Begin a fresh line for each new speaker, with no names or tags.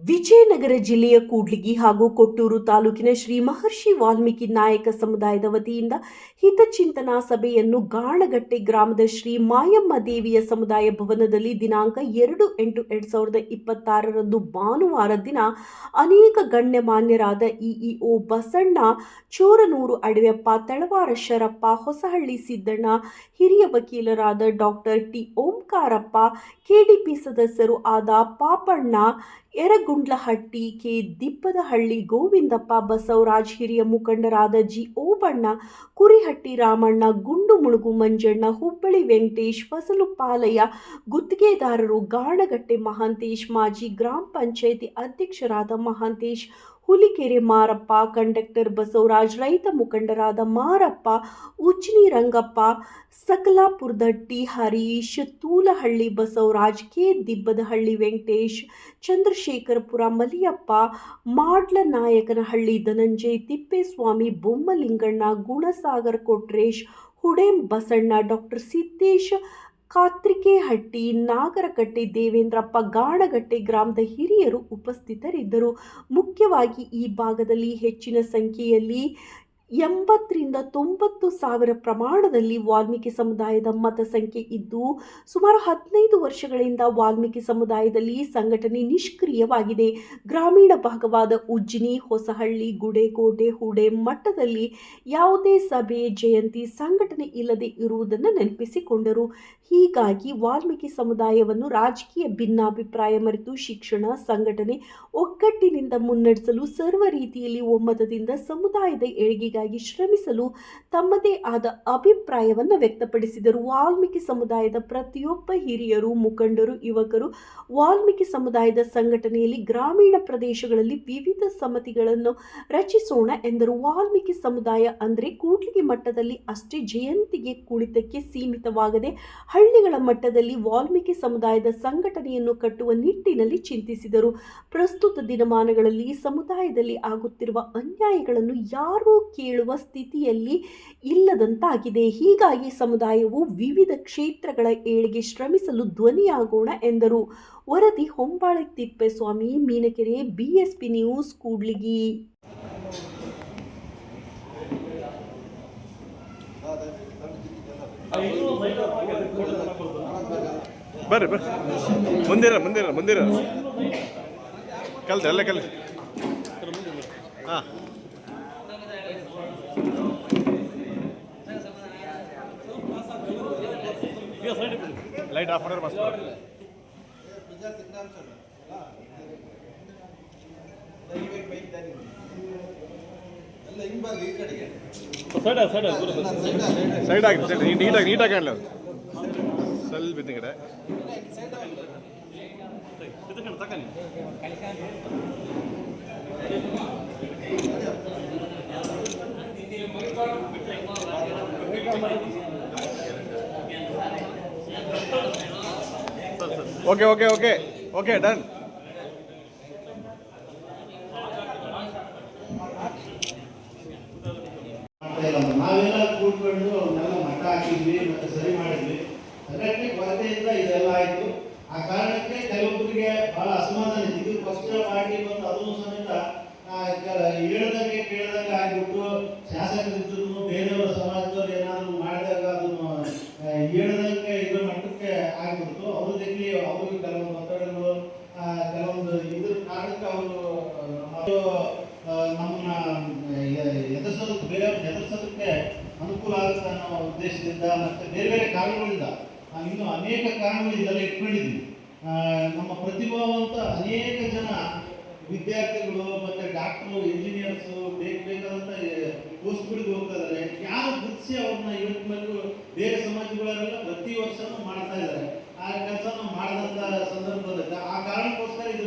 ವಿಜಯನಗರ ಜಿಲ್ಲೆಯ ಕೂಡ್ಲಿಗಿ ಹಾಗೂ ಕೊಟ್ಟೂರು ತಾಲೂಕಿನ ಶ್ರೀ ಮಹರ್ಷಿ ವಾಲ್ಮೀಕಿ ನಾಯಕ ಸಮುದಾಯದ ವತಿಯಿಂದ ಹಿತಚಿಂತನಾ ಸಭೆಯನ್ನು ಗಾಣಗಟ್ಟೆ ಗ್ರಾಮದ ಶ್ರೀ ಮಾಯಮ್ಮ ದೇವಿಯ ಸಮುದಾಯ ಭವನದಲ್ಲಿ ದಿನಾಂಕ 2/8/2026 ಭಾನುವಾರ ದಿನ ಅನೇಕ ಗಣ್ಯಮಾನ್ಯರಾದ ಇಇಒ ಬಸಣ್ಣ, ಚೋರನೂರು ಅಡವೆಪ್ಪ, ತಳವಾರ ಶರಪ್ಪ, ಹೊಸಹಳ್ಳಿ ಸಿದ್ದಣ್ಣ, ಹಿರಿಯ ವಕೀಲರಾದ ಡಾಕ್ಟರ್ ಟಿ ಓಂಕಾರಪ್ಪ, ಕೆಡಿಪಿ ಸದಸ್ಯರು ಆದ ಪಾಪಣ್ಣ, ಯರಗುಂಡ್ಲಹಟ್ಟಿ, ಕೆ ದಿಬ್ಬದಹಳ್ಳಿ ಗೋವಿಂದಪ್ಪ, ಬಸವರಾಜ್, ಹಿರಿಯ ಮುಖಂಡರಾದ ಜಿ ಓಬಣ್ಣ, ಕುರಿಹಟ್ಟಿ ರಾಮಣ್ಣ, ಗುಂಡು ಮುಳುಗು ಮಂಜಣ್ಣ, ಹುಬ್ಬಳ್ಳಿ ವೆಂಕಟೇಶ್, ಫಸಲುಪಾಲಯ್ಯ, ಗುತ್ತಿಗೆದಾರರು ಗಾಣಗಟ್ಟೆ ಮಹಾಂತೇಶ್, ಮಾಜಿ ಗ್ರಾಮ ಪಂಚಾಯಿತಿ ಅಧ್ಯಕ್ಷರಾದ ಮಹಾಂತೇಶ್, ಹುಲಿಕೆರೆ ಮಾರಪ್ಪ, ಕಂಡಕ್ಟರ್ ಬಸವರಾಜ್, ರೈತ ಮುಖಂಡರಾದ ಮಾರಪ್ಪ, ಉಚ್ನಿ ರಂಗಪ್ಪ, ಸಕಲಾಪುರದಟ್ಟಿ ಹರೀಶ್, ತೂಲಹಳ್ಳಿ ಬಸವರಾಜ್, ಕೆ ದಿಬ್ಬದಹಳ್ಳಿ ವೆಂಕಟೇಶ್, ಚಂದ್ರಶೇಖರಪುರ ಮಲಿಯಪ್ಪ, ಮಾಡ್ಲನಾಯಕನಹಳ್ಳಿ ಧನಂಜಯ್, ತಿಪ್ಪೇಸ್ವಾಮಿ, ಬೊಮ್ಮಲಿಂಗಣ್ಣ, ಗುಣಸಾಗರ್ ಕೊಟ್ರೇಶ್, ಹುಡೇಂ ಬಸಣ್ಣ, ಡಾಕ್ಟರ್ ಸಿದ್ದೇಶ್, ಕಾತ್ರಿಕೆಹಟ್ಟಿ, ನಾಗರಕಟ್ಟೆ ದೇವೇಂದ್ರಪ್ಪ, ಗಾಣಗಟ್ಟೆ ಗ್ರಾಮದ ಹಿರಿಯರು ಉಪಸ್ಥಿತರಿದ್ದರು. ಮುಖ್ಯವಾಗಿ ಈ ಭಾಗದಲ್ಲಿ ಹೆಚ್ಚಿನ ಸಂಖ್ಯೆಯಲ್ಲಿ 80,000 ರಿಂದ 90,000 ಪ್ರಮಾಣದಲ್ಲಿ ವಾಲ್ಮೀಕಿ ಸಮುದಾಯದ ಮತ ಸಂಖ್ಯೆ ಇದ್ದು, ಸುಮಾರು 15 ವರ್ಷಗಳಿಂದ ವಾಲ್ಮೀಕಿ ಸಮುದಾಯದಲ್ಲಿ ಸಂಘಟನೆ ನಿಷ್ಕ್ರಿಯವಾಗಿದೆ. ಗ್ರಾಮೀಣ ಭಾಗವಾದ ಉಜ್ನಿ, ಹೊಸಹಳ್ಳಿ, ಗುಡೇಕೋಟೆ, ಹುಡೆ ಮಟ್ಟದಲ್ಲಿ ಯಾವುದೇ ಸಭೆ, ಜಯಂತಿ, ಸಂಘಟನೆ ಇಲ್ಲದೆ ಇರುವುದನ್ನು ನೆನಪಿಸಿಕೊಂಡರು. ಹೀಗಾಗಿ ವಾಲ್ಮೀಕಿ ಸಮುದಾಯವನ್ನು ರಾಜಕೀಯ ಭಿನ್ನಾಭಿಪ್ರಾಯ ಮರೆತು ಶಿಕ್ಷಣ, ಸಂಘಟನೆ, ಒಗ್ಗಟ್ಟಿನಿಂದ ಮುನ್ನಡೆಸಲು ಸರ್ವ ರೀತಿಯಲ್ಲಿ ಒಮ್ಮತದಿಂದ ಸಮುದಾಯದ ಏಳಿಗೆಗಾಗಿ ಶ್ರಮಿಸಲು ತಮ್ಮದೇ ಆದ ಅಭಿಪ್ರಾಯವನ್ನು ವ್ಯಕ್ತಪಡಿಸಿದರು. ವಾಲ್ಮೀಕಿ ಸಮುದಾಯದ ಪ್ರತಿಯೊಬ್ಬ ಹಿರಿಯರು, ಮುಖಂಡರು, ಯುವಕರು ವಾಲ್ಮೀಕಿ ಸಮುದಾಯದ ಸಂಘಟನೆಯಲ್ಲಿ ಗ್ರಾಮೀಣ ಪ್ರದೇಶಗಳಲ್ಲಿ ವಿವಿಧ ಸಮಿತಿಗಳನ್ನು ರಚಿಸೋಣ ಎಂದರು. ವಾಲ್ಮೀಕಿ ಸಮುದಾಯ ಅಂದರೆ ಕೂಡ್ಲಿಗಿ ಮಟ್ಟದಲ್ಲಿ ಅಷ್ಟೇ ಜಯಂತಿಗೆ, ಕುಣಿತಕ್ಕೆ ಸೀಮಿತವಾಗದೆ ಹಳ್ಳಿಗಳ ಮಟ್ಟದಲ್ಲಿ ವಾಲ್ಮೀಕಿ ಸಮುದಾಯದ ಸಂಘಟನೆಯನ್ನು ಕಟ್ಟುವ ನಿಟ್ಟಿನಲ್ಲಿ ಚಿಂತಿಸಿದರು. ಪ್ರಸ್ತುತ ದಿನಮಾನಗಳಲ್ಲಿ ಸಮುದಾಯದಲ್ಲಿ ಆಗುತ್ತಿರುವ ಅನ್ಯಾಯಗಳನ್ನು ಯಾರೂ ಕೇಳುವ ಸ್ಥಿತಿಯಲ್ಲಿ ಇಲ್ಲದಂತಾಗಿದೆ. ಹೀಗಾಗಿ ಸಮುದಾಯವು ವಿವಿಧ ಕ್ಷೇತ್ರಗಳ ಏಳಿಗೆ ಶ್ರಮಿಸಲು ಧ್ವನಿಯಾಗೋಣ ಎಂದರು. ವರದಿ ಹೊಂಬಾಳೆ ತಿಪ್ಪೇಸ್ವಾಮಿ, ಮೀನಕೆರೆ, ಬಿಎಸ್ಪಿ ನ್ಯೂಸ್, ಕೂಡ್ಲಿಗಿ.
ಬರ್ರಿ ಮುಂದಿರ ಕಲ್ತ ಎಲ್ಲ ಕಲ್ತು ಹಾಂ ಲೈಟ್ ಆಫ್ ಮಾಡಿದ್ರೆ ಮಸ್ತ್ ಸೈಡ್ ಆಗಿ ನೀಟಾಗಿ ಕಾಣಲ್ಲ ಸ್ವಲ್ಪ ಇದ್ದ ಕಡೆ ಓಕೆ ಡನ್.
ನಾವೆಲ್ಲ ಕೂತ್ಕೊಂಡು ಅವನ್ನೆಲ್ಲ ಮಟ್ಟ ಹಾಕಿದ್ವಿ ಮತ್ತೆ ಸರಿ ಮಾಡಿದ್ವಿ. ಸಂಘಟನೆ ಕೊರತೆಯಿಂದ ಇದೆಲ್ಲ ಆಯ್ತು. ಆ ಕಾರಣಕ್ಕೆ ಕೆಲವೊಬ್ಬರಿಗೆ ಬಹಳ ಅಸಮಾಧಾನ ಇದೆ. ಇದು ಪಕ್ಷ ಪಾರ್ಟಿ ಬಂದು ಅದನ್ನು ಸಮೇತ ಹೇಳ್ದಂಗೆ ಕೇಳ್ದಂಗೆ ಆಗಿಬಿಟ್ಟು ಶಾಸಕರಿದ್ರು ಬೇರೆಯವರ ಸಮಾಜದವ್ರು ಏನಾದ್ರು ಮಾಡಿದಾಗ ಅದನ್ನು ಹೇಳ್ದಂಗೆ ಇದ್ರ ಮಟ್ಟಕ್ಕೆ ಆಗ್ಬಿಡ್ತು. ಅವ್ರಿಗೆ ಕೆಲವೊಂದು ಒತ್ತಡಗಳು, ಕೆಲವೊಂದು ಇದ್ರ ಕಾರಣಕ್ಕೆ ಅವರು ನಮ್ಮನ್ನ ಎದುರಿಸೋದಕ್ಕೆ ಅನುಕೂಲ ಆಗುತ್ತೆ ಅನ್ನೋ ಉದ್ದೇಶದಿಂದ ಮತ್ತೆ ಬೇರೆ ಬೇರೆ ಕಾರಣಗಳಿಂದ ಇನ್ನೂ ಅನೇಕ ಕಾರಣಗಳು ಇದೆಲ್ಲ ಇಟ್ಕೊಂಡಿದ್ವಿ. ನಮ್ಮ ಪ್ರತಿಭಾವಂತ ಅನೇಕ ಜನ ವಿದ್ಯಾರ್ಥಿಗಳು ಮತ್ತು ಡಾಕ್ಟ್ರು, ಇಂಜಿನಿಯರ್ಸು ಬೇಕಾದಂಥ ಪೋಸ್ಟ್ಗಳಿಗೆ ಹೋಗ್ತಾ ಇದ್ದಾರೆ. ಯಾರು ಗುರುತಿಸಿ ಅವ್ರನ್ನ ಇವತ್ತಿನಲ್ಲೂ ಬೇರೆ ಸಮಾಜಗಳೆಲ್ಲ ಪ್ರತಿ ವರ್ಷನೂ ಮಾಡ್ತಾ ಇದ್ದಾರೆ. ಆ ಕೆಲಸನ ಮಾಡಿದಂಥ ಸಂದರ್ಭದಲ್ಲಿ ಆ ಕಾರಣಕ್ಕೋಸ್ಕರ ಇದು